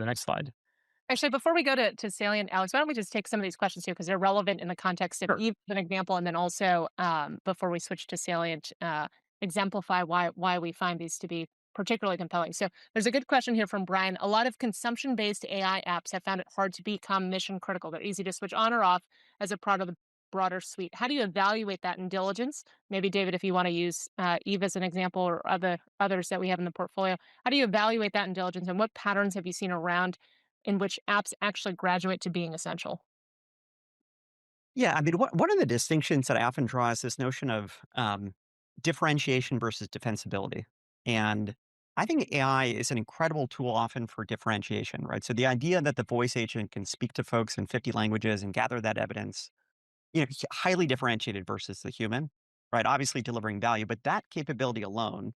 The next slide. Actually, before we go to Salient, Alex, why don't we just take some of these questions here because they're relevant in the context of Sure. Eve as an example, and then also before we switch to Salient, exemplify why we find these to be particularly compelling. So there's a good question here from Brian. A lot of consumption-based AI apps have found it hard to become mission critical. They're easy to switch on or off as a part of the broader suite. How do you evaluate that in diligence? Maybe David, if you want to use Eve as an example or others that we have in the portfolio, how do you evaluate that in diligence, and what patterns have you seen around in which apps actually graduate to being essential? Yeah, I mean, one of the distinctions that I often draw is this notion of differentiation versus defensibility. And I think AI is an incredible tool often for differentiation, right? So the idea that the voice agent can speak to folks in 50 languages and gather that evidence, highly differentiated versus the human, right? Obviously delivering value, but that capability alone